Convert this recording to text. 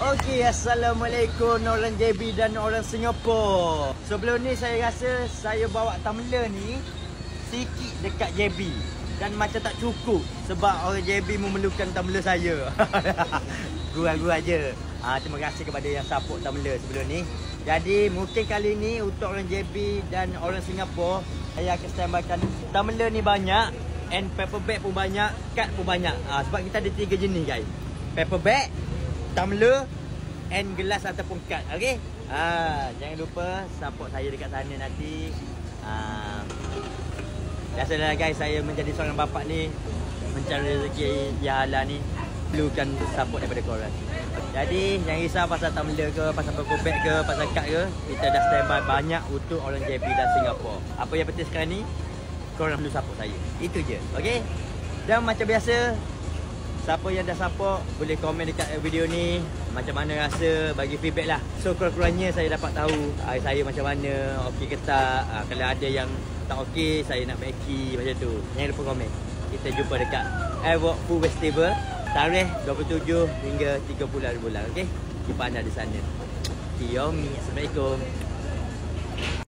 Okey, Assalamualaikum orang JB dan orang Singapura. Sebelum ni saya rasa saya bawa tumbler ni sikit dekat JB dan macam tak cukup sebab orang JB memerlukan tumbler saya. Gurau-gurau je. Terima kasih kepada yang support tumbler sebelum ni. Jadi mungkin kali ni untuk orang JB dan orang Singapura, saya akan standbykan tumbler ni banyak and paper bag pun banyak, kad pun banyak. Sebab kita ada 3 jenis guys. Paper bag, tumbler and gelas ataupun kad. Okey. Jangan lupa support saya dekat sana nanti. Biasalah guys, saya menjadi seorang bapa ni mencari rezeki di halal ni perlukan support daripada korang. Jadi jangan risau pasal tumbler ke, pasal paper bag ke, pasal kad ke, kita dah standby banyak untuk orang JB dan Singapura. Apa yang penting sekarang ni, korang perlu support saya. Itu je. Okey. Dan macam biasa, siapa yang dah support boleh komen dekat video ni macam mana rasa, bagi feedback lah. So kurang-kurangnya saya dapat tahu saya macam mana, okey ke tak. Kalau ada yang tak okey, saya nak baiki macam tu. Jangan lupa komen. Kita jumpa dekat Airwalk Food Festival tarikh 27 hingga 30 bulan. Okey, jumpa anda di sana. Yomi, Assalamualaikum.